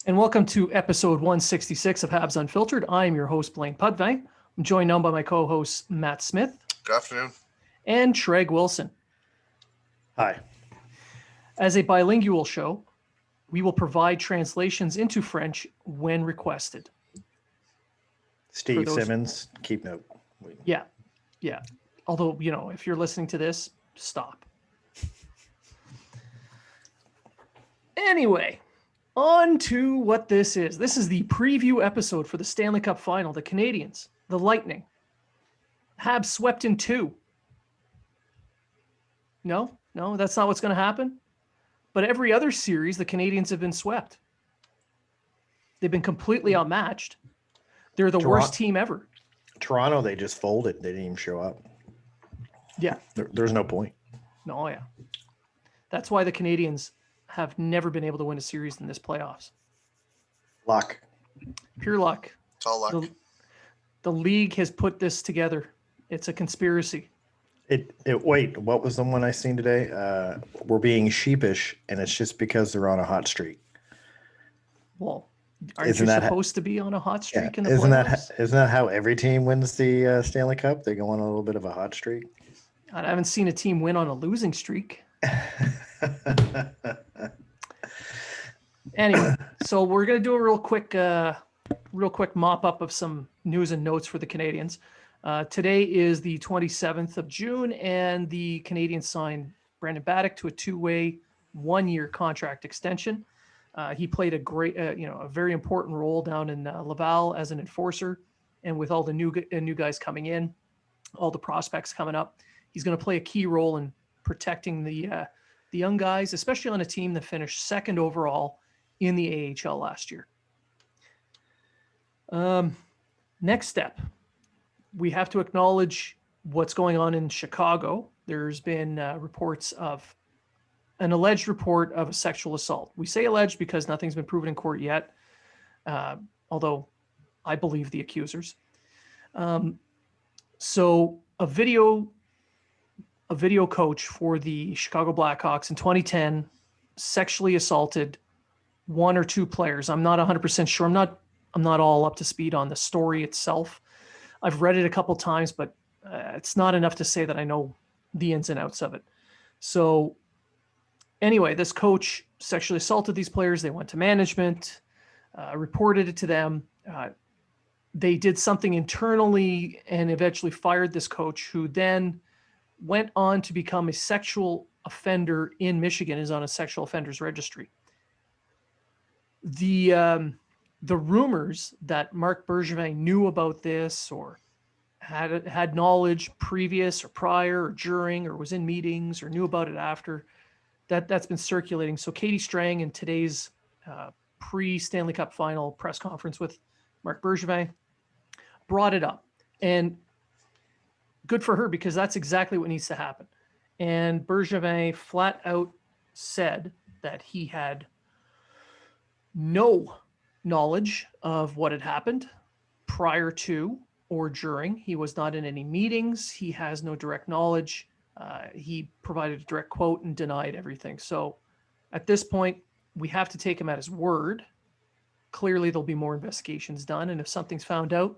And welcome to episode 166 of Habs Unfiltered. I'm your host, Blaine Pudvey. I'm joined now by my co-hosts, Matt Smith. Good afternoon. And Treg Wilson. Hi. As a bilingual show, we will provide translations into French when requested. Steve Simmons, keep note. Yeah. Although, if you're listening to this, stop. Anyway, on to what this is. This is the preview episode for the Stanley Cup Final. The Canadiens, the Lightning, Habs swept in 2. No, that's not what's going to happen. But every other series, the Canadiens have been swept. They've been completely outmatched. They're the worst team ever. Toronto, they just folded. They didn't even show up. Yeah. There's no point. No, yeah. That's why the Canadiens have never been able to win a series in this playoffs. Luck. Pure luck. It's all luck. The league has put this together. It's a conspiracy. Wait, what was the one I seen today? We're being sheepish, and it's just because they're on a hot streak. Well, aren't you supposed to be on a hot streak in the playoffs? playoffs? Isn't that how every team wins the Stanley Cup? They go on a little bit of a hot streak. I haven't seen a team win on a losing streak. Anyway, so we're going to do a real quick mop up of some news and notes for the Canadiens. Today is the 27th of June, and the Canadiens signed Brandon Baddock to a 2-way, 1-year contract extension. He played a very important role down in Laval as an enforcer, and with all the new guys coming in, all the prospects coming up, he's going to play a key role in protecting the young guys, especially on a team that finished second overall in the AHL last year. Next step, we have to acknowledge what's going on in Chicago. There's been reports of an alleged report of a sexual assault. We say alleged because nothing's been proven in court yet, although I believe the accusers. So a video coach for the Chicago Blackhawks in 2010 sexually assaulted 1 or 2 players. I'm not 100% sure. I'm not all up to speed on the story itself. I've read it a couple times, but it's not enough to say that I know the ins and outs of it. So anyway, this coach sexually assaulted these players. They went to management, reported it to them. They did something internally and eventually fired this coach, who then went on to become a sexual offender in Michigan, is on a sexual offenders registry. The rumors that Marc Bergevin knew about this or had knowledge previous or prior or during or was in meetings or knew about it after, that's been circulating. So Katie Strang in today's pre-Stanley Cup final press conference with Marc Bergevin brought it up. And good for her, because that's exactly what needs to happen. And Bergevin flat out said that he had no knowledge of what had happened prior to or during. He was not in any meetings. He has no direct knowledge. He provided a direct quote and denied everything. So at this point, we have to take him at his word. Clearly, there'll be more investigations done. And if something's found out,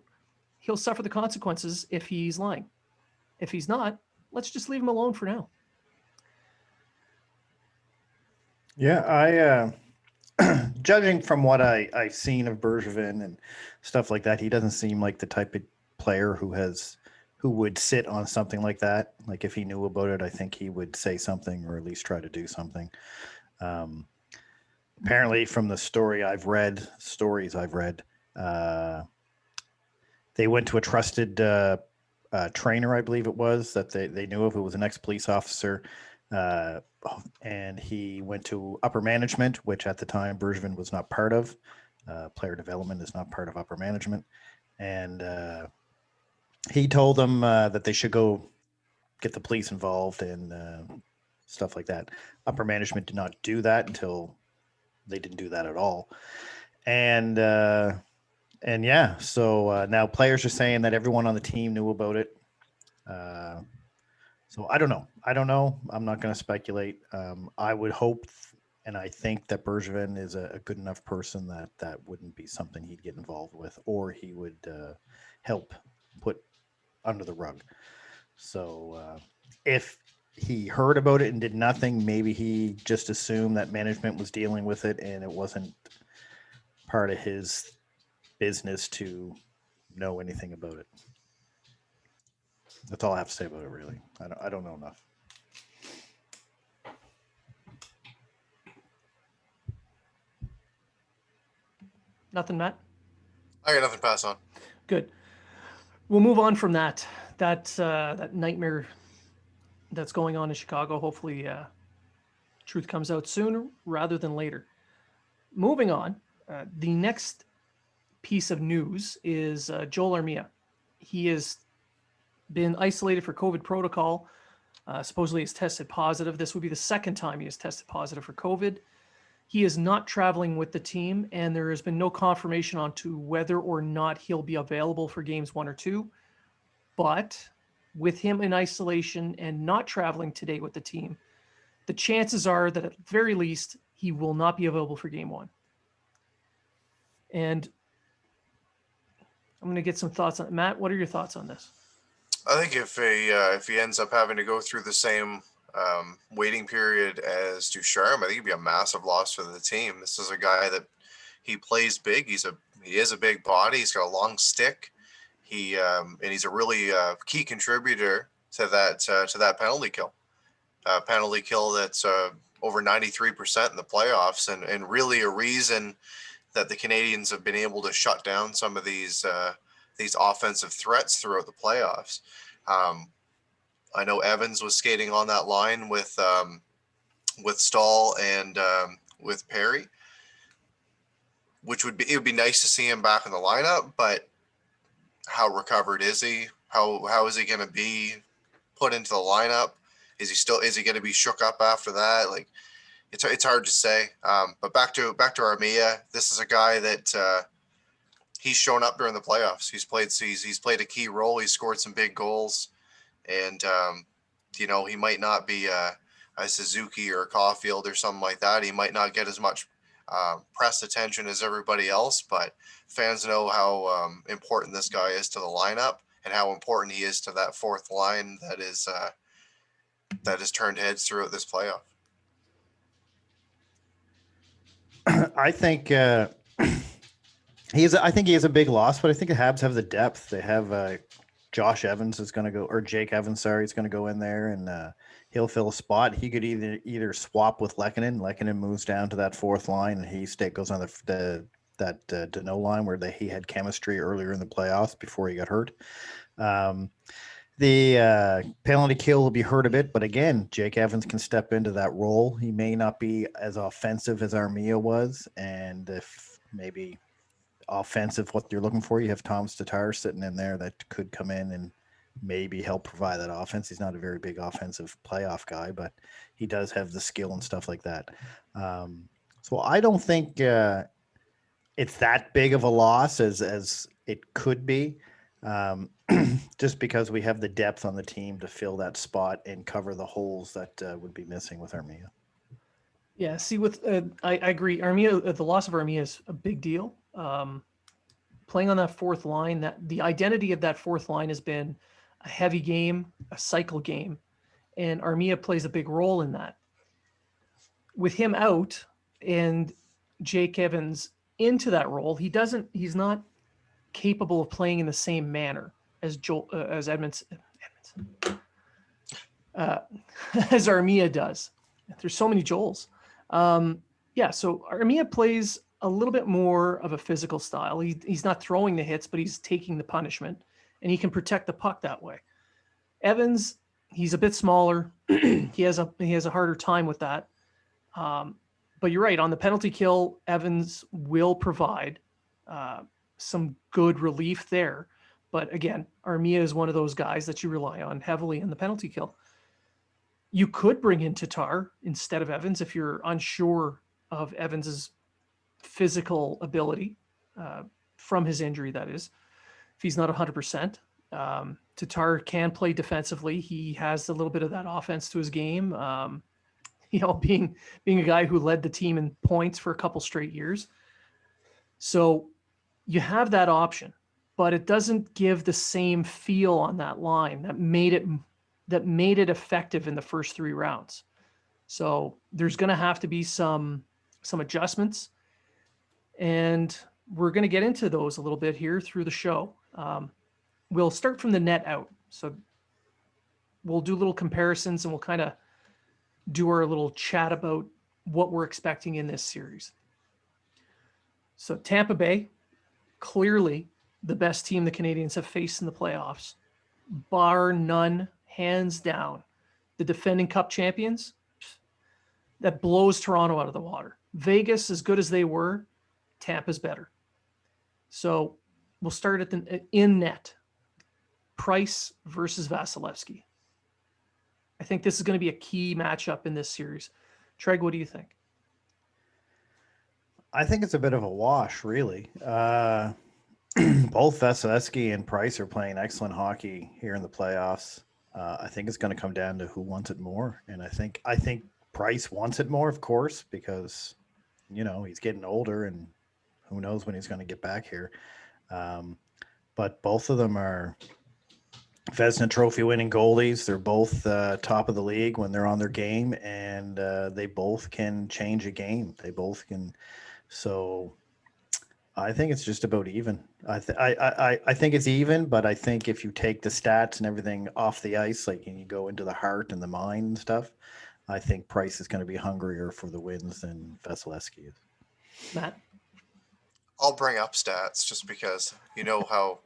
he'll suffer the consequences if he's lying. If he's not, let's just leave him alone for now. Yeah, judging from what I've seen of Bergevin and stuff like that, he doesn't seem like the type of player who would sit on something like that. Like, if he knew about it, I think he would say something or at least try to do something. Apparently, from the stories I've read, they went to a trusted trainer, I believe it was, that they knew of, who was an ex-police officer. And he went to upper management, which at the time Bergevin was not part of. Player development is not part of upper management. And he told them that they should go get the police involved and stuff like that. Upper management did not do that until they didn't do that at all. And yeah, so now players are saying that everyone on the team knew about it. So I don't know. I'm not going to speculate. I would hope And I think that Bergevin is a good enough person that that wouldn't be something he'd get involved with, or he would help put under the rug. So if he heard about it and did nothing, maybe he just assumed that management was dealing with it and it wasn't part of his business to know anything about it. That's all I have to say about it, really. I don't know enough. Nothing, Matt? I got nothing to pass on. Good. We'll move on from that. That nightmare that's going on in Chicago. Hopefully, truth comes out sooner rather than later. Moving on, the next piece of news is Joel Armia. He has been isolated for COVID protocol. Supposedly, he's tested positive. This would be the second time he has tested positive for COVID. He is not traveling with the team, and there has been no confirmation on to whether or not he'll be available for games 1 or 2. But with him in isolation and not traveling today with the team, the chances are that at the very least, he will not be available for game 1. And I'm going to get some thoughts on it. Matt, what are your thoughts on this? I think if he ends up having to go through the same waiting period as Ducharme, I think it'd be a massive loss for the team. This is a guy that he plays big. He is a big body. He's got a long stick. And he's a really key contributor to that penalty kill. Penalty kill that's over 93% in the playoffs, and really a reason that the Canadians have been able to shut down some of these offensive threats throughout the playoffs. I know Evans was skating on that line with Stahl and with Perry, it would be nice to see him back in the lineup. But how recovered is he? How is he going to be put into the lineup? Is he going to be shook up after that? Like, it's hard to say. But back to Armia, this is a guy that he's shown up during the playoffs. He's played a key role. He's scored some big goals, and he might not be a Suzuki or a Caulfield or something like that. He might not get as much press attention as everybody else, but fans know how important this guy is to the lineup and how important he is to that fourth line that has turned heads throughout this playoff. I think I think he is a big loss, but I think the Habs have the depth. They have Josh Evans is going to go, or Jake Evans, sorry, is going to go in there, and he'll fill a spot. He could either swap with Lehkonen. Lehkonen moves down to that fourth line, and he goes on that Danault line where he had chemistry earlier in the playoffs before he got hurt. The penalty kill will be hurt a bit, but again, Jake Evans can step into that role. He may not be as offensive as Armia was, and if maybe offensive what you're looking for, you have Tom Tatar sitting in there that could come in and maybe help provide that offense. He's not a very big offensive playoff guy, but he does have the skill and stuff like that. So I don't think it's that big of a loss as it could be, just because we have the depth on the team to fill that spot and cover the holes that would be missing with Armia. Yeah, see, I agree. Armia, the loss of Armia is a big deal. Playing on that fourth line, that the identity of that fourth line has been a heavy game, a cycle game, and Armia plays a big role in that. With him out and Jake Evans into that role, he's not capable of playing in the same manner as as Armia does. There's so many Joels. So Armia plays a little bit more of a physical style. He's not throwing the hits, but he's taking the punishment, and he can protect the puck that way. Evans, he's a bit smaller. he has a harder time with that. But you're right, on the penalty kill, Evans will provide some good relief there. But again, Armia is one of those guys that you rely on heavily in the penalty kill. You could bring in Tatar instead of Evans if you're unsure of Evans's physical ability from his injury, that is. If he's not 100%. Tatar can play defensively. He has a little bit of that offense to his game. being a guy who led the team in points for a couple straight years. So you have that option, but it doesn't give the same feel on that line that made it effective in the first 3 rounds. So there's going to have to be some adjustments, and we're going to get into those a little bit here through the show. We'll start from the net out. So we'll do little comparisons, and we'll kind of do our little chat about what we're expecting in this series. So Tampa Bay, clearly the best team the Canadians have faced in the playoffs, bar none, hands down. The defending Cup champions, that blows Toronto out of the water. Vegas, as good as they were, Tampa's better. So we'll start at the in net. Price versus Vasilevsky. I think this is going to be a key matchup in this series. Treg, what do you think? I think it's a bit of a wash, really. Both Vasilevsky and Price are playing excellent hockey here in the playoffs. I think it's going to come down to who wants it more, and I think Price wants it more, of course, because he's getting older, and who knows when he's going to get back here. But both of them are Vezina Trophy winning goalies. They're both top of the league when they're on their game, and they both can change a game. They both can. So I think it's just about even. I think it's even, but I think if you take the stats and everything off the ice, like, and you go into the heart and the mind and stuff, I think Price is going to be hungrier for the wins than Vasilevsky is. Matt? I'll bring up stats just because how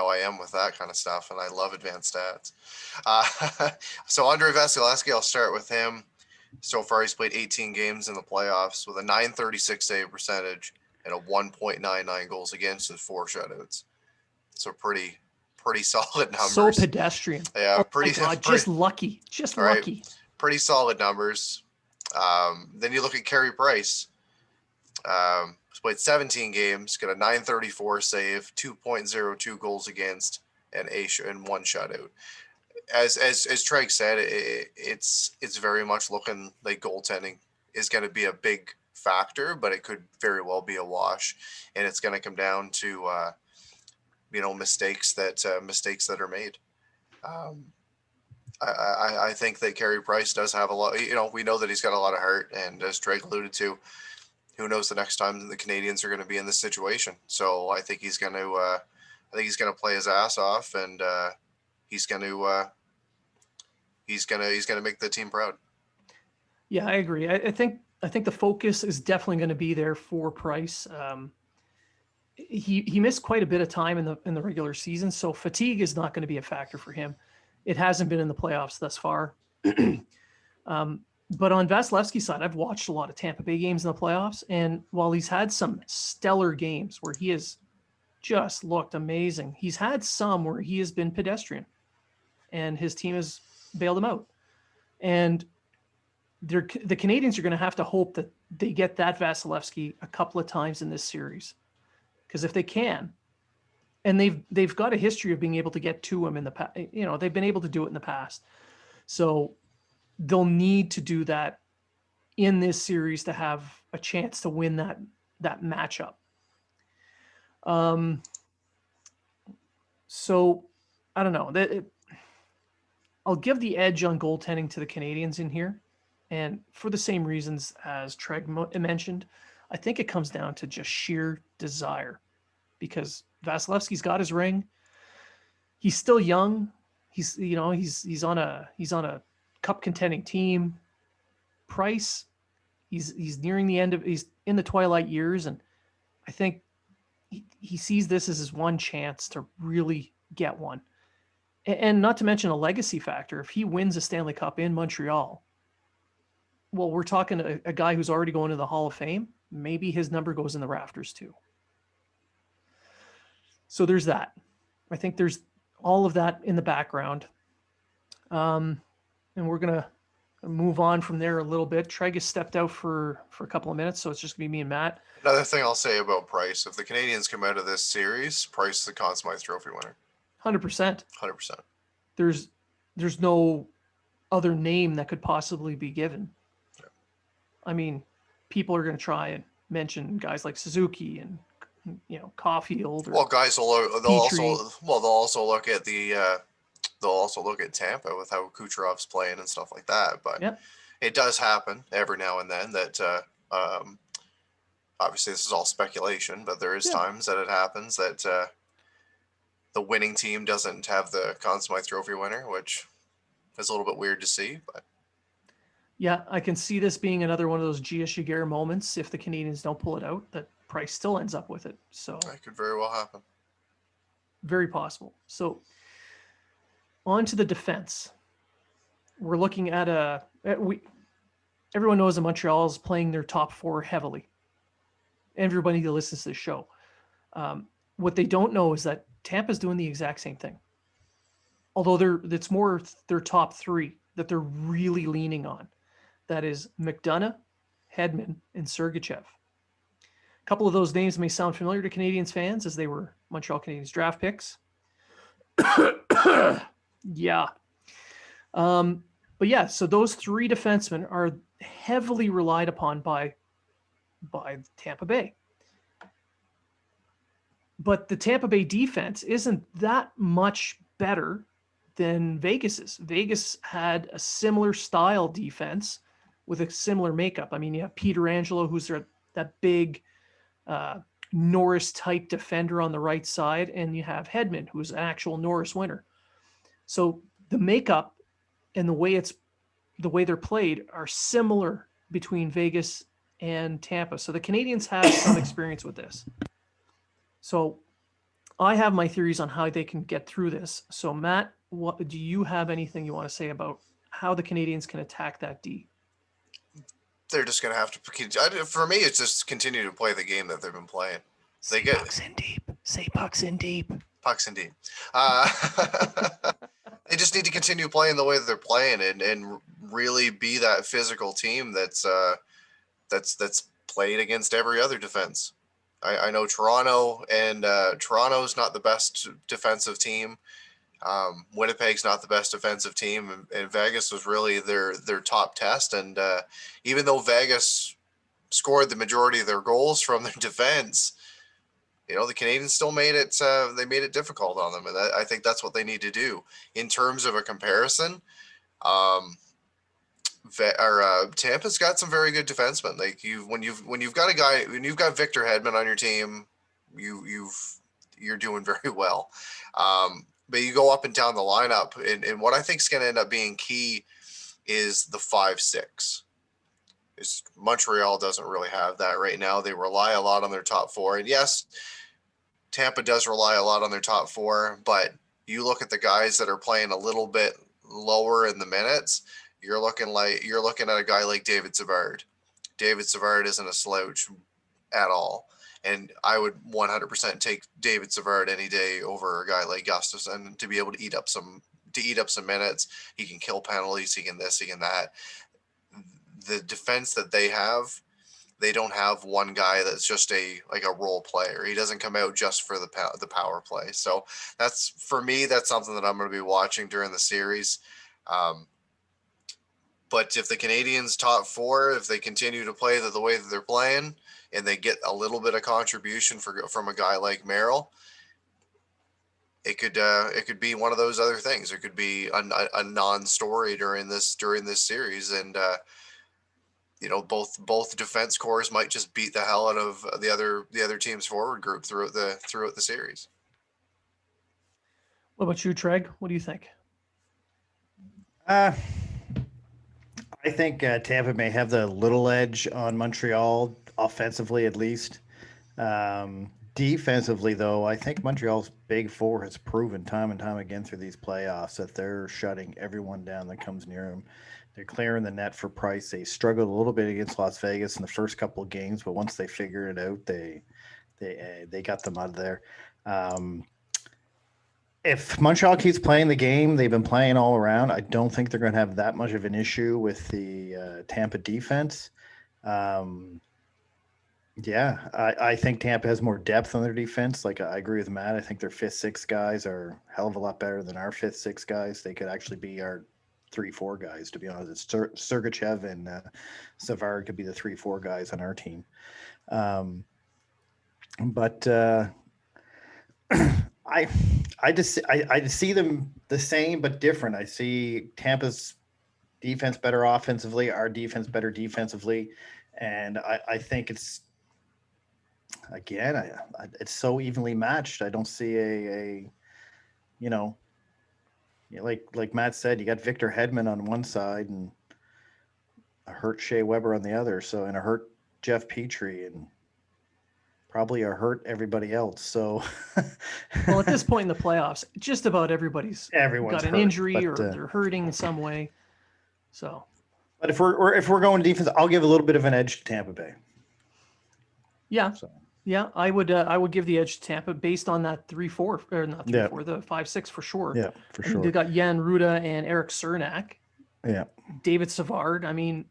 I am with that kind of stuff, and I love advanced stats. So Andrei Vasilevsky, I'll start with him. So far, he's played 18 games in the playoffs with a .936 save percentage and a 1.99 goals against and 4 shutouts. So pretty solid numbers. So pedestrian. Yeah, oh my God, just lucky. Just lucky. Right, pretty solid numbers. Then you look at Carey Price. He's played 17 games, got a .934 save, 2.02 goals against, and 1 shutout. As Treg said, it's very much looking like goaltending is going to be a big factor, but it could very well be a wash, and it's going to come down to mistakes that are made. I think that Carey Price does have a lot. We know that he's got a lot of heart, and as Treg alluded to, who knows the next time the Canadians are going to be in this situation. So I think he's going to play his ass off, and he's going to make the team proud. Yeah, I agree. I think the focus is definitely going to be there for Price. He missed quite a bit of time in the regular season, so fatigue is not going to be a factor for him. It hasn't been in the playoffs thus far. But on Vasilevsky's side, I've watched a lot of Tampa Bay games in the playoffs, and while he's had some stellar games where he has just looked amazing, he's had some where he has been pedestrian, and his team has bailed him out. And the Canadians are going to have to hope that they get that Vasilevsky a couple of times in this series, because if they can, and they've got a history of being able to get to him in the past, they've been able to do it in the past, so they'll need to do that in this series to have a chance to win that matchup. So I don't know. I'll give the edge on goaltending to the Canadians in here, and for the same reasons as Treg mentioned, I think it comes down to just sheer desire, because Vasilevsky's got his ring. He's still young. He's on a cup contending team. Price, he's nearing the end he's in the twilight years, and I think he sees this as his one chance to really get one. And not to mention a legacy factor. If he wins a Stanley Cup in Montreal, well, we're talking a guy who's already going to the Hall of Fame. Maybe his number goes in the rafters too. So there's that. I think there's all of that in the background. And we're going to move on from there a little bit. Treg has stepped out for a couple of minutes, so it's just going to be me and Matt. Another thing I'll say about Price, if the Canadians come out of this series, Price is the Conn Smythe Trophy winner. 100%. 100%. There's no other name that could possibly be given. I mean, people are going to try and mention guys like Suzuki and Caulfield or Well, guys will Petrie. they'll also look at they'll also look at Tampa with how Kucherov's playing and stuff like that. But Yep. it does happen every now and then that obviously this is all speculation, but there is Yeah. times that it happens that the winning team doesn't have the Conn Smythe Trophy winner, which is a little bit weird to see. But Yeah, I can see this being another one of those Gia Giguère moments if the Canadians don't pull it out, that Price still ends up with it. So that could very well happen. very possible. So on to the defense. We're looking at everyone knows that Montreal is playing their top four heavily. Everybody that listens to this show. What they don't know is that Tampa's doing the exact same thing. Although it's more their top three that they're really leaning on. That is McDonough, Hedman, and Sergachev. A couple of those names may sound familiar to Canadiens fans as they were Montreal Canadiens draft picks. Yeah. But yeah, so those three defensemen are heavily relied upon by Tampa Bay. But the Tampa Bay defense isn't that much better than Vegas's. Vegas had a similar style defense with a similar makeup. I mean, you have Peter Angelo, who's that big Norris type defender on the right side, and you have Hedman, who's an actual Norris winner. So the makeup and the way they're played are similar between Vegas and Tampa. So the Canadians have some experience with this. So I have my theories on how they can get through this. So Matt, what do you have anything you want to say about how the Canadians can attack that D? They're just going to have to. For me, it's just continue to play the game that they've been playing. Say pucks in deep. Say pucks in deep. Pucks in deep. They just need to continue playing the way that they're playing and really be that physical team that's played against every other defense. I know Toronto, and Toronto's not the best defensive team. Winnipeg's not the best defensive team, and Vegas was really their top test. And even though Vegas scored the majority of their goals from their defense, the Canadians still made it. They made it difficult on them, and I think that's what they need to do in terms of a comparison. Tampa's got some very good defensemen. Like when you've got Victor Hedman on your team, you're doing very well. But you go up and down the lineup, and what I think is going to end up being key is the 5-6. Montreal doesn't really have that right now. They rely a lot on their top four, and yes, Tampa does rely a lot on their top four. But you look at the guys that are playing a little bit lower in the minutes. You're looking at a guy like David Savard. David Savard isn't a slouch at all. And I would 100% take David Savard any day over a guy like Gustafsson to be able to eat up some minutes. He can kill penalties. He can this, he can that. The defense that they have, they don't have one guy that's just a role player. He doesn't come out just for the power play. So that's something that I'm going to be watching during the series. But if the Canadians top four, if they continue to play the way that they're playing, and they get a little bit of contribution from a guy like Merrill, it could be one of those other things. It could be a non-story during this series, and both defense cores might just beat the hell out of the other team's forward group throughout the series. What about you, Treg? What do you think? I think Tampa may have the little edge on Montreal, offensively at least. Defensively, though, I think Montreal's big four has proven time and time again through these playoffs that they're shutting everyone down that comes near them. They're clearing the net for Price. They struggled a little bit against Las Vegas in the first couple of games, but once they figured it out, they got them out of there. If Montreal keeps playing the game they've been playing all around, I don't think they're going to have that much of an issue with the Tampa defense. I think Tampa has more depth on their defense. Like, I agree with Matt. I think their 5th, 6th guys are a hell of a lot better than our 5th, 6th guys. They could actually be our 3-4 guys, to be honest. It's Sergachev and Savard could be the 3-4 guys on our team. But I just see them the same but different. I see Tampa's defense better offensively, our defense better defensively, and I think it's again it's so evenly matched. I don't see a you know, like Matt said, you got Victor Hedman on one side and a hurt Shea Weber on the other, so and a hurt Jeff Petrie and probably a hurt everybody else. So, Well, at this point in the playoffs, just about everybody's everyone's got an hurt, injury but, or they're hurting in some way. So, but if we're going defense, I'll give a little bit of an edge to Tampa Bay. yeah, So yeah, I would give the edge to Tampa based on that 3-4 or not 3-4, the 5-6 for sure. yeah, for I mean, sure. they got Jan Ruda and Eric Cernak, Yeah, David Savard. I mean,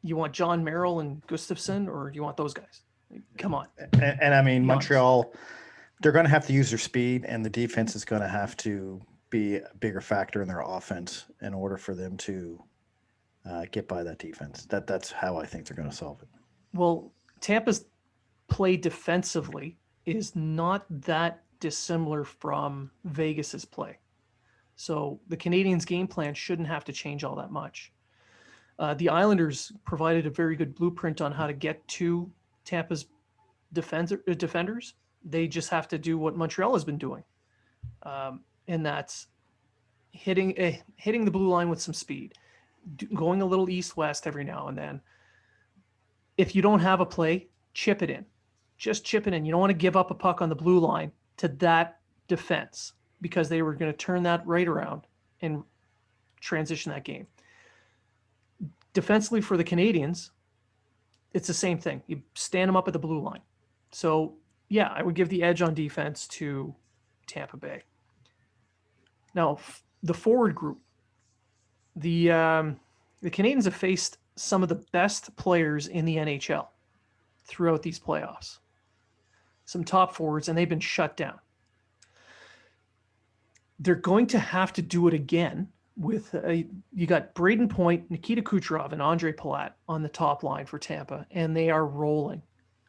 you want John Merrill and Gustafsson, or do you want those guys? Come on. and I mean Be honest. Montreal, they're going to have to use their speed, and the defense is going to have to be a bigger factor in their offense in order for them to get by that defense. That's how I think they're going to solve it. Well, Tampa's play defensively is not that dissimilar from Vegas's play. So the Canadiens' game plan shouldn't have to change all that much. The Islanders provided a very good blueprint on how to get to Tampa's defenders. They just have to do what Montreal has been doing, and that's hitting the blue line with some speed, going a little east-west every now and then. If you don't have a play, chip it in. Just chip it in. You don't want to give up a puck on the blue line to that defense because they were going to turn that right around and transition that game. Defensively for the Canadiens, it's the same thing. You stand them up at the blue line. So, yeah, I would give the edge on defense to Tampa Bay. Now, the forward group, the Canadiens have faced some of the best players in the NHL throughout these playoffs. Some top forwards, and they've been shut down. They're going to have to do it again with you got Braden Point, Nikita Kucherov, and Andre Palat on the top line for Tampa, and they are rolling.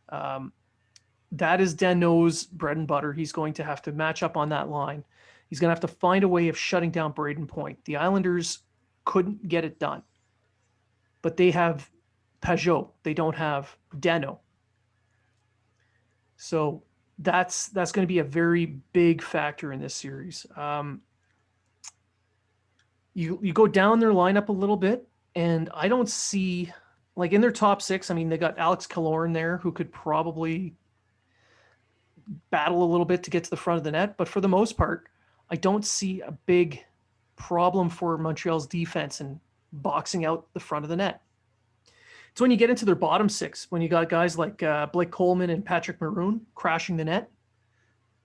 That is Danault's bread and butter. He's going to have to match up on that line. He's going to have to find a way of shutting down Braden Point. The Islanders couldn't get it done, but they have Pajot. They don't have Danault. So that's going to be a very big factor in this series. You go down their lineup a little bit, and I don't see, like in their top six, I mean, they got Alex Killorn there who could probably battle a little bit to get to the front of the net. But for the most part, I don't see a big problem for Montreal's defense in boxing out the front of the net. It's when you get into their bottom six, when you got guys like Blake Coleman and Patrick Maroon crashing the net,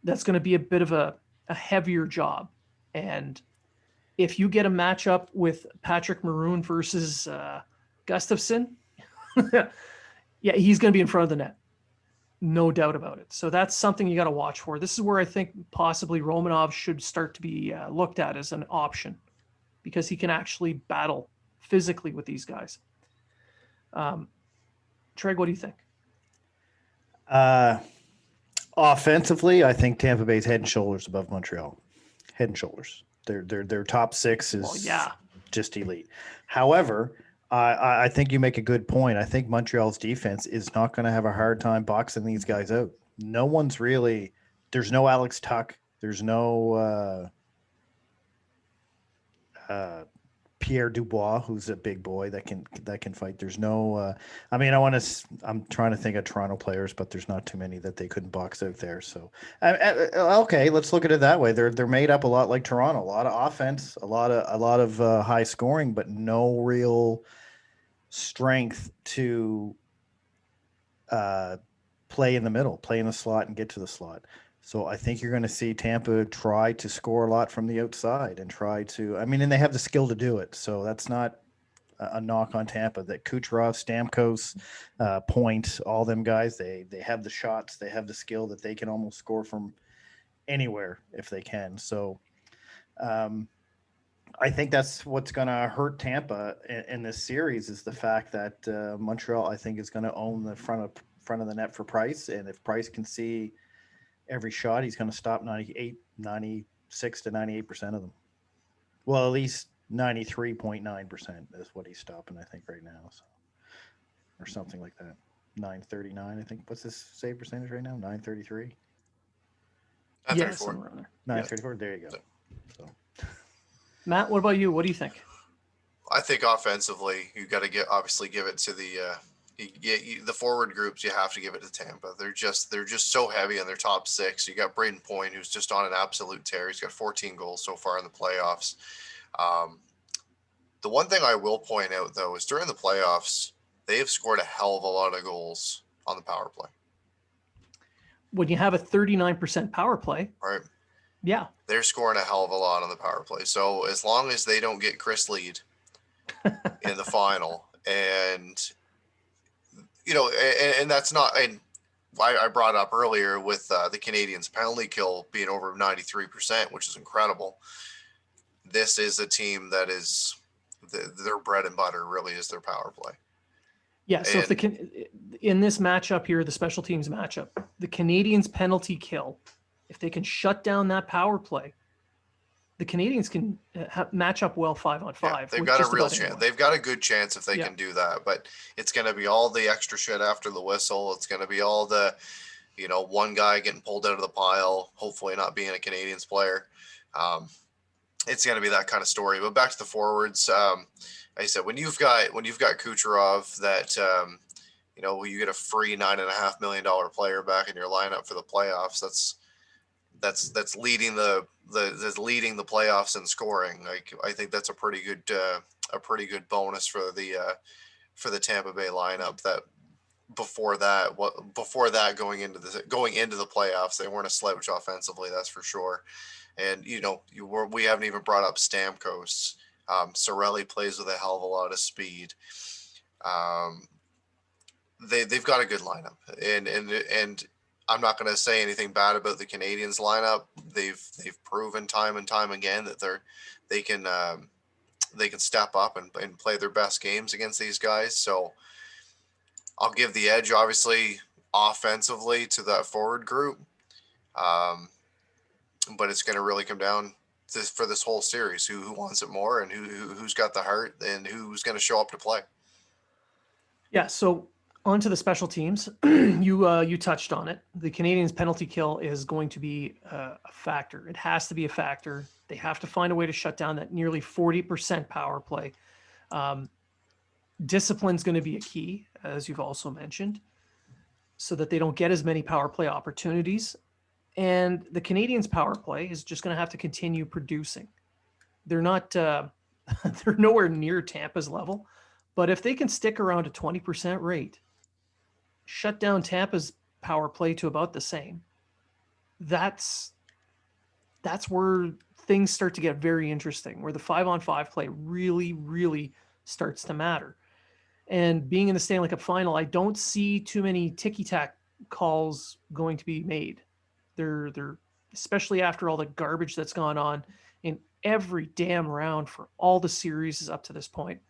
that's going to be a bit of a heavier job. And if you get a matchup with Patrick Maroon versus Gustafsson, yeah, he's going to be in front of the net. No doubt about it. So that's something you got to watch for. This is where I think possibly Romanov should start to be looked at as an option because he can actually battle physically with these guys. Treg, what do you think? Offensively, I think Tampa Bay's head and shoulders above Montreal. Head and shoulders. Their top six is just elite. However, I think you make a good point. I think Montreal's defense is not going to have a hard time boxing these guys out. No one's really – there's no Alex Tuck. There's no Pierre Dubois, who's a big boy that can fight. There's no I'm trying to think of Toronto players, but there's not too many that they couldn't box out there. So okay, let's look at it that way. They're made up a lot like Toronto, a lot of offense, a lot of high scoring, but no real strength to play in the middle, play in the slot, and get to the slot. So I think you're going to see Tampa try to score a lot from the outside and try to. I mean, and they have the skill to do it. So that's not a knock on Tampa. That Kucherov, Stamkos, Point, all them guys, they have the shots, they have the skill that they can almost score from anywhere if they can. So I think that's what's going to hurt Tampa in this series is the fact that Montreal, I think, is going to own the front of the net for Price, and if Price can see every shot, he's going to stop 96 to 98% of them. Well, at least 93.9% is what he's stopping, I think, right now, so, or something like that. 939, I think. What's his save percentage right now? 933. At Yeah, 34. somewhere around there. 934. There you go. So. Matt, what about you? What do you think? I think offensively, you got to give it to the forward groups. You have to give it to Tampa. They're just so heavy in their top six. You got Braden Point, who's just on an absolute tear. He's got 14 goals so far in the playoffs. The one thing I will point out though is during the playoffs, they have scored a hell of a lot of goals on the power play. When you have a 39% power play, right? Yeah, they're scoring a hell of a lot on the power play. So as long as they don't get Chris Lead in the final, and and that's not, and I brought up earlier with the Canadians penalty kill being over 93%, which is incredible. This is a team that is their bread and butter really is their power play. Yeah. So if in this matchup here, the special teams matchup, the Canadians penalty kill, if they can shut down that power play, the Canadians can match up well 5-on-5. Yeah, they've got a real chance. They've got a good chance if they can do that, but it's going to be all the extra shit after the whistle. It's going to be all the, one guy getting pulled out of the pile, hopefully not being a Canadians player. It's going to be that kind of story. But back to the forwards. Like I said, when you've got Kucherov, that you get a free $9.5 million player back in your lineup for the playoffs. That's leading the playoffs in scoring. Like, I think that's a pretty good bonus for the Tampa Bay lineup. That before that going into the playoffs, they weren't a slouch offensively, that's for sure. And we haven't even brought up Stamkos. Cirelli plays with a hell of a lot of speed. They've got a good lineup, and I'm not going to say anything bad about the Canadians lineup. They've proven time and time again that they can step up and play their best games against these guys. So I'll give the edge, obviously, offensively to that forward group. But it's going to really come down for this whole series, who wants it more and who's got the heart and who's going to show up to play. Yeah. So on to the special teams. You touched on it. The Canadians penalty kill is going to be a factor. It has to be a factor. They have to find a way to shut down that nearly 40% power play. Discipline is going to be a key, as you've also mentioned, so that they don't get as many power play opportunities. And the Canadians power play is just going to have to continue producing. They're not, they're nowhere near Tampa's level, but if they can stick around a 20% rate, shut down Tampa's power play to about the same, that's where things start to get very interesting, where the 5-on-5 play really, really starts to matter. And being in the Stanley Cup final, I don't see too many ticky-tack calls going to be made. They're especially after all the garbage that's gone on in every damn round for all the series up to this point.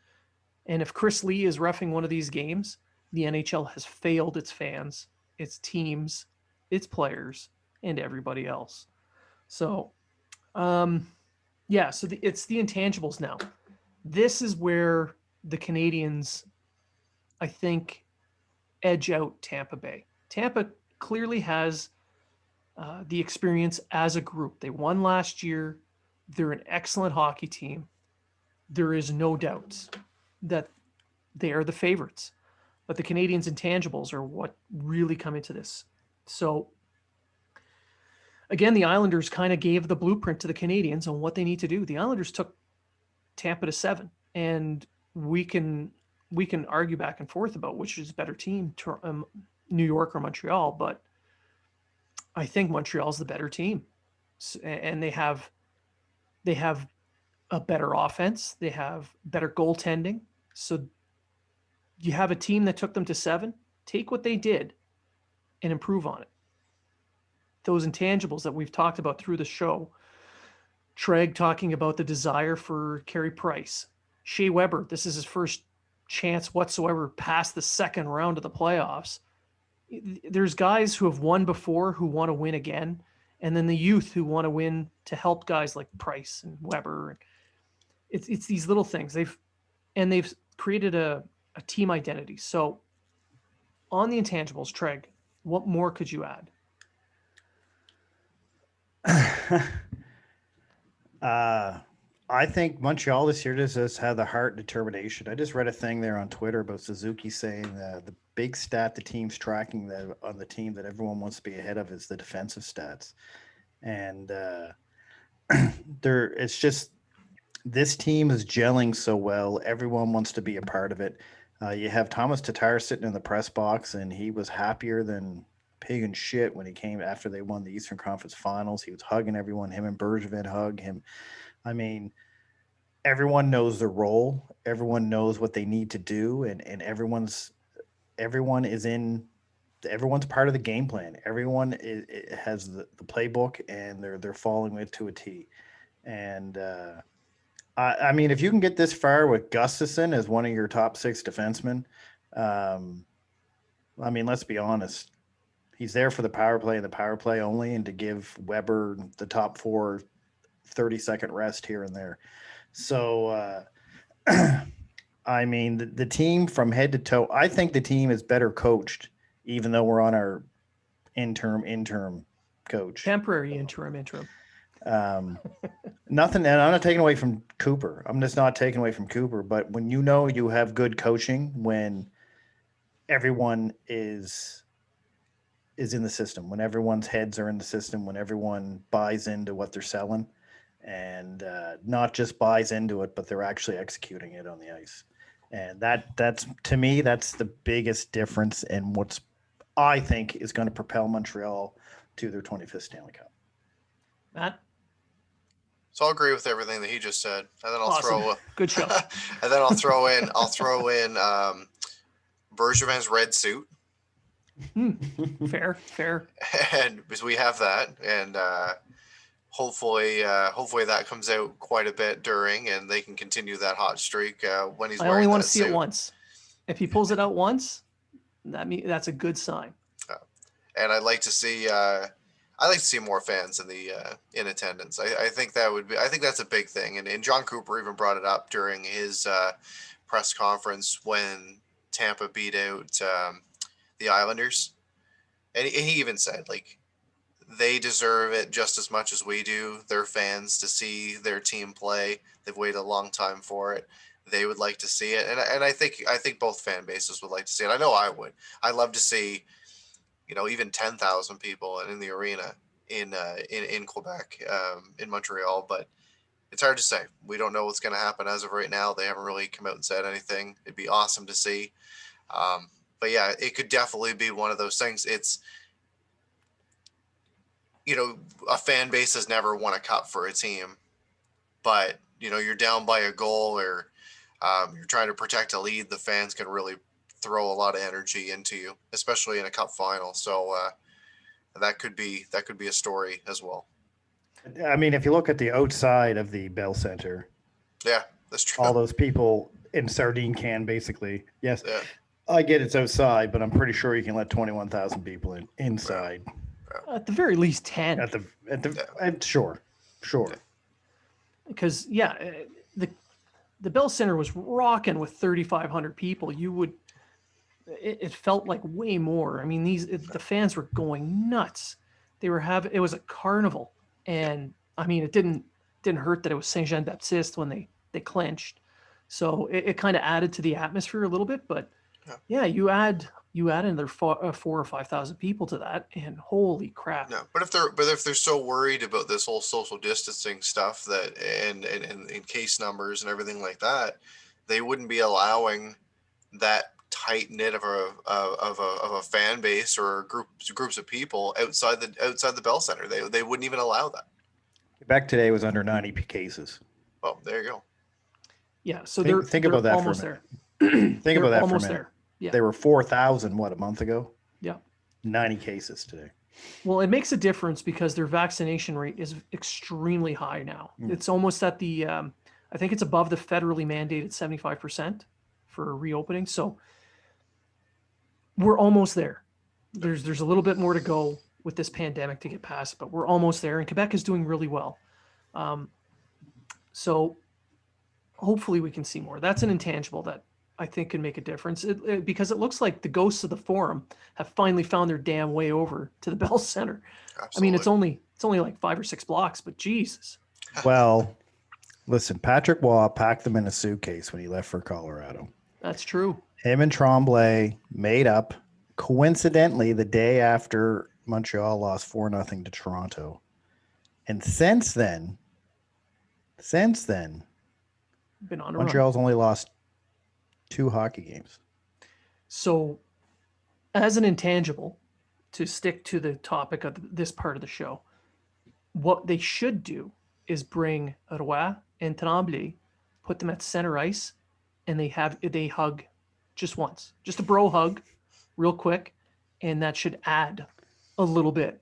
And if Chris Lee is reffing one of these games, the NHL has failed its fans, its teams, its players, and everybody else. So, so it's the intangibles now. This is where the Canadians, I think, edge out Tampa Bay. Tampa clearly has the experience as a group. They won last year. They're an excellent hockey team. There is no doubt that they are the favorites. But the Canadians' intangibles are what really come into this. So, again, the Islanders kind of gave the blueprint to the Canadians on what they need to do. The Islanders took Tampa to 7, and we can argue back and forth about which is a better team, New York or Montreal, but I think Montreal's the better team, and they have a better offense. They have better goaltending. So you have a team that took them to 7. Take what they did and improve on it. Those intangibles that we've talked about through the show, Treg talking about the desire for Carey Price. Shea Weber, this is his first chance whatsoever past the second round of the playoffs. There's guys who have won before who want to win again, and then the youth who want to win to help guys like Price and Weber. It's these little things. They've created a team identity. So on the intangibles, Treg, what more could you add? I think Montreal this year just have the heart and determination. I just read a thing there on Twitter about Suzuki saying that the big stat the team's tracking that on the team that everyone wants to be ahead of is the defensive stats. And it's just this team is gelling so well. Everyone wants to be a part of it. You have Thomas Tatar sitting in the press box, and he was happier than pig and shit when he came after they won the Eastern Conference Finals. He was hugging everyone. Him and Bergevin hug him. I mean, everyone knows their role. Everyone knows what they need to do, and everyone's part of the game plan. Everyone has the playbook, and they're following it to a T. And I mean, if you can get this far with Gustafsson as one of your top 6 defensemen, I mean, let's be honest. He's there for the power play and the power play only, and to give Weber the top 4 30-second rest here and there. So, I mean, the team from head to toe, I think the team is better coached, even though we're on our interim coach. Temporary interim. Nothing, and I'm not taking away from Cooper. I'm just not taking away from Cooper. But when you know you have good coaching, when everyone is in the system, when everyone's heads are in the system, when everyone buys into what they're selling, and not just buys into it, but they're actually executing it on the ice. And that's to me, that's the biggest difference in what's I think is going to propel Montreal to their 25th Stanley Cup. Matt? So I'll agree with everything that he just said, and then I'll Awesome. Good show. And then I'll throw in Bergevin's red suit. Fair. And because we have that, and hopefully that comes out quite a bit during, and they can continue that hot streak when he's. I only want to see it once. If he pulls it out once, that's a good sign. And I'd like to see. I like to see more fans in attendance. I think that would be. I think that's a big thing. And John Cooper even brought it up during his press conference when Tampa beat out the Islanders, and he even said, like, they deserve it just as much as we do. Their fans, to see their team play. They've waited a long time for it. They would like to see it, and I think both fan bases would like to see it. I know I would. I'd love to see, even 10,000 people in the arena in Quebec, in Montreal, but it's hard to say. We don't know what's going to happen as of right now. They haven't really come out and said anything. It'd be awesome to see. But yeah, it could definitely be one of those things. It's, a fan base has never won a cup for a team, but you're down by a goal, or you're trying to protect a lead. The fans can really throw a lot of energy into you, especially in a cup final. So that could be a story as well. I mean, if you look at the outside of the Bell Center, yeah, that's true. All those people in sardine can, basically. Yes, yeah. I get it's outside, but I'm pretty sure you can let 21,000 people inside. Yeah. At the very least 10. Sure. Because the Bell Center was rocking with 3,500 people. It felt like way more. I mean, the fans were going nuts. It was a carnival, and I mean, it didn't hurt that it was Saint Jean Baptiste when they clinched. So it kind of added to the atmosphere a little bit, but yeah, you add another 4,000 or 5,000 people to that, and holy crap! No, but if they're so worried about this whole social distancing stuff that and case numbers and everything like that, they wouldn't be allowing that tight knit of a fan base or groups of people outside the Bell Center. They wouldn't even allow that. Quebec today was under 90 cases. Oh, there you go. Yeah, so think about that almost for a minute. there. Think about that for a minute. There. Yeah. They were 4,000 a month ago. Yeah. 90 cases today. Well, it makes a difference because their vaccination rate is extremely high now. Mm. It's almost at the, I think it's above the federally mandated 75% for reopening. So we're almost there. There's a little bit more to go with this pandemic to get past, but we're almost there. And Quebec is doing really well. So hopefully we can see more. That's an intangible that I think can make a difference because it looks like the ghosts of the Forum have finally found their damn way over to the Bell Center. Absolutely. I mean, it's only like 5 or 6 blocks, but Jesus. Well, listen, Patrick Waugh packed them in a suitcase when he left for Colorado. That's true. Him and Tremblay made up, coincidentally, the day after Montreal lost 4-0 to Toronto. And since then, Been on a run. Montreal's only lost 2 hockey games. So, as an intangible, to stick to the topic of this part of the show, what they should do is bring Roy and Tremblay, put them at center ice, and they hug just once, just a bro hug, real quick, and that should add a little bit.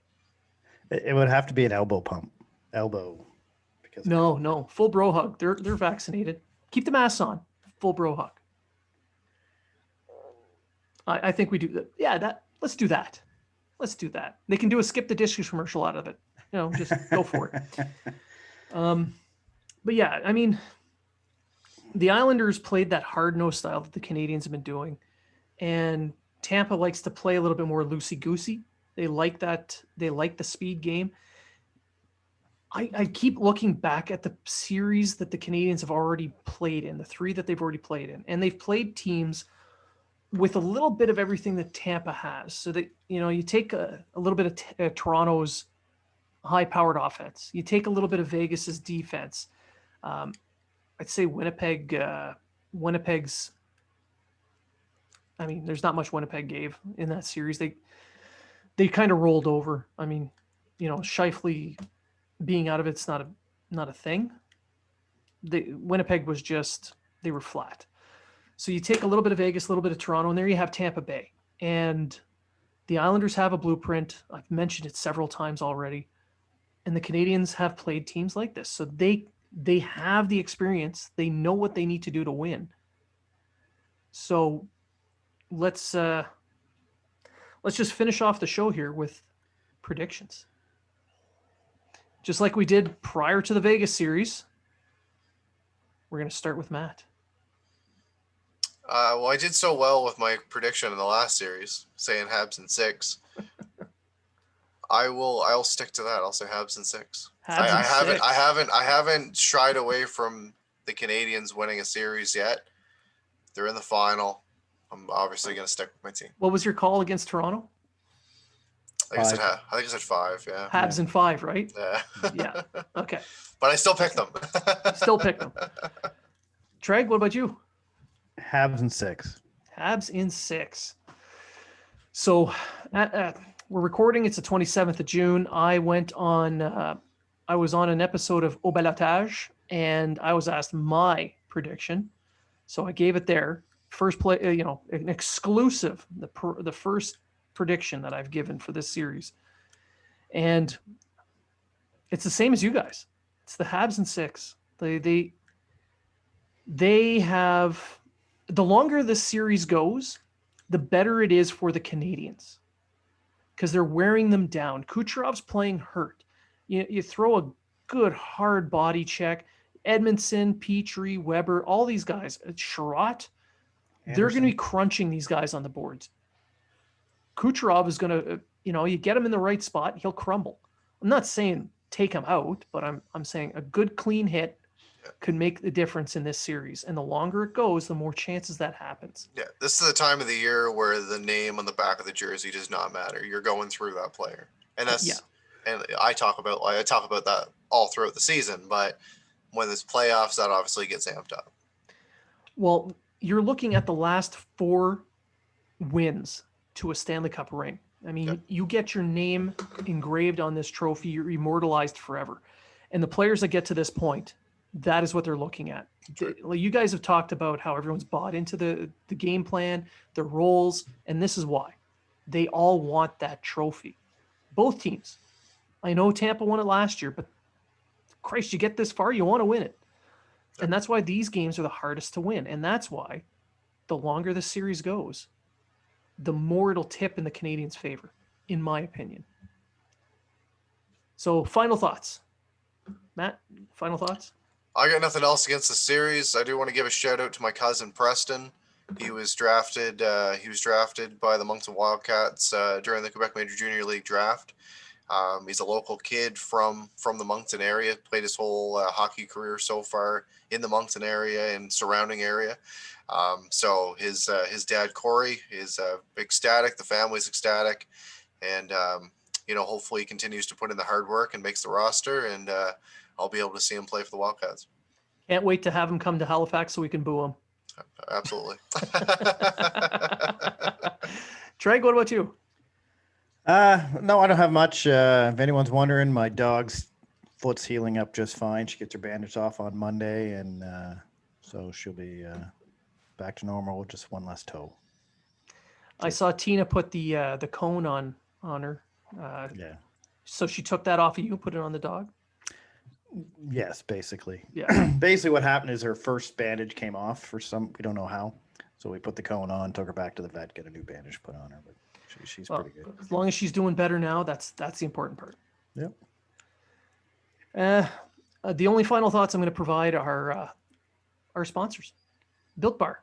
It would have to be an elbow pump. Because No, full bro hug. They're vaccinated. Keep the masks on. Full bro hug. I think we do that. Yeah, let's do that. Let's do that. They can do a skip the dishes commercial out of it. Just go for it. But yeah, I mean, the Islanders played that hard-nosed style that the Canadians have been doing, and Tampa likes to play a little bit more loosey-goosey. They like that. They like the speed game. I keep looking back at the series that the Canadians have already played in, the 3 that they've already played in, and they've played teams with a little bit of everything that Tampa has. So that, you take a little bit of Toronto's high-powered offense. You take a little bit of Vegas's defense. I'd say Winnipeg's, I mean, there's not much Winnipeg gave in that series. They kind of rolled over. I mean, Scheifele being out of it's not a thing. Winnipeg was they were flat. So you take a little bit of Vegas, a little bit of Toronto, and there you have Tampa Bay. And the Islanders have a blueprint. I've mentioned it several times already. And the Canadians have played teams like this. So they have the experience. They know what they need to do to win. So let's just finish off the show here with predictions. Just like we did prior to the Vegas series, we're going to start with Matt. Well, I did so well with my prediction in the last series, saying Habs in 6. I'll stick to that. I'll say Habs in 6. I haven't shied away from the Canadians winning a series yet. They're in the final. I'm obviously going to stick with my team. What was your call against Toronto? I think I said 5. Yeah. Habs in 5, right? Yeah. Yeah. Okay. But I still picked them. Still picked them. Treg, what about you? Habs in 6. Habs in 6. So we're recording. It's the 27th of June. I was on an episode of Au Balotage, and I was asked my prediction. So I gave it there. First play, an exclusive, the first prediction that I've given for this series. And it's the same as you guys. It's the Habs in 6. They have, the longer this series goes, the better it is for the Canadians because they're wearing them down. Kucherov's playing hurt. You throw a good hard body check. Edmondson, Petrie, Weber, all these guys, Sherratt, they're going to be crunching these guys on the boards. Kucherov is going to, you get him in the right spot, he'll crumble. I'm not saying take him out, but I'm saying a good clean hit could make the difference in this series. And the longer it goes, the more chances that happens. Yeah, this is the time of the year where the name on the back of the jersey does not matter. You're going through that player, and and I talk about that all throughout the season. But when there's playoffs, that obviously gets amped up. Well, you're looking at the last 4 wins to a Stanley Cup ring. I mean, you get your name engraved on this trophy. You're immortalized forever. And the players that get to this point, that is what they're looking at. You guys have talked about how everyone's bought into the game plan, their roles, and this is why. They all want that trophy. Both teams. I know Tampa won it last year, but Christ, you get this far, you want to win it. And that's why these games are the hardest to win. And that's why the longer the series goes, the more it'll tip in the Canadiens' favor, in my opinion. So final thoughts. Matt, final thoughts? I got nothing else against the series. I do want to give a shout out to my cousin Preston. He was drafted. He was drafted by the Moncton Wildcats during the Quebec Major Junior League draft. He's a local kid from the Moncton area. Played his whole hockey career so far in the Moncton area and surrounding area. So his dad Corey is ecstatic. The family's ecstatic, and hopefully he continues to put in the hard work and makes the roster. And I'll be able to see him play for the Wildcats. Can't wait to have him come to Halifax so we can boo him. Absolutely. Trey, what about you? No, I don't have much. If anyone's wondering, my dog's foot's healing up just fine. She gets her bandage off on Monday, and so she'll be back to normal with just one less toe. I saw Tina put the cone on her. Yeah. So she took that off of you, put it on the dog? Yes, basically. Yeah. Basically what happened is her first bandage came off we don't know how. So we put the cone on, took her back to the vet, get a new bandage put on her, but she's pretty good. As long as she's doing better now, that's the important part. Yep. The only final thoughts I'm going to provide are our sponsors. Built Bar.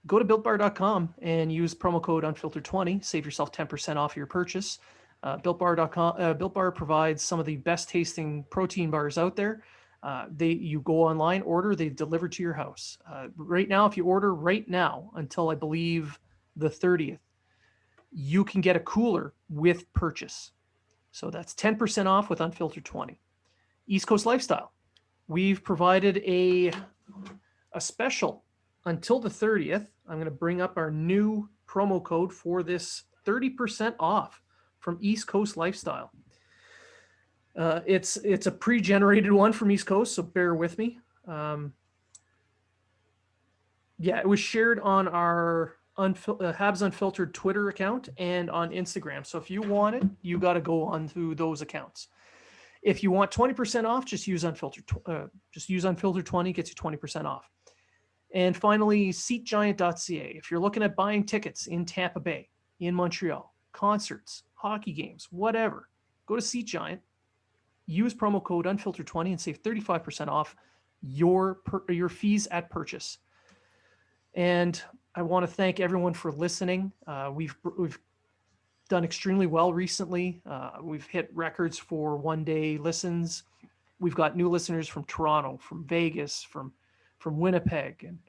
Go to builtbar.com and use promo code unfiltered20. Save yourself 10% off your purchase. Builtbar.com. Built Bar provides some of the best tasting protein bars out there. You go online, order, they deliver to your house. Right now, if you order right now until I believe the 30th, you can get a cooler with purchase. So that's 10% off with Unfiltered 20. East Coast Lifestyle. We've provided a special until the 30th. I'm going to bring up our new promo code for this 30% off from East Coast Lifestyle. It's a pre-generated one from East Coast, so bear with me. It was shared on our Habs Unfiltered Twitter account and on Instagram. So if you want it, you got to go on to those accounts. If you want 20% off, just use Unfiltered. Just use Unfiltered 20, gets you 20% off. And finally, SeatGiant.ca. If you're looking at buying tickets in Tampa Bay, in Montreal, concerts, hockey games, whatever, go to SeatGiant. Use promo code Unfiltered20 and save 35% off your fees at purchase. And I want to thank everyone for listening. We've done extremely well recently. We've hit records for one-day listens. We've got new listeners from Toronto, from Vegas, from Winnipeg. And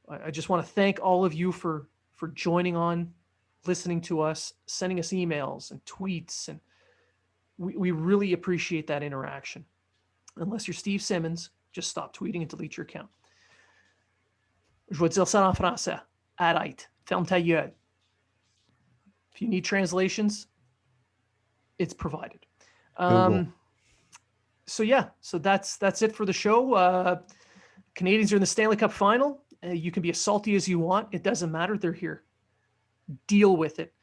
I just want to thank all of you for joining on, listening to us, sending us emails and tweets, and we really appreciate that interaction. Unless you're Steve Simmons, just stop tweeting and delete your account. Je vais dire ça en français. Arrête. Ferme ta gueule. If you need translations, it's provided. So that's it for the show. Canadians are in the Stanley Cup final. You can be as salty as you want. It doesn't matter. They're here. Deal with it.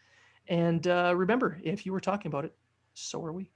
And remember, if you were talking about it, so are we.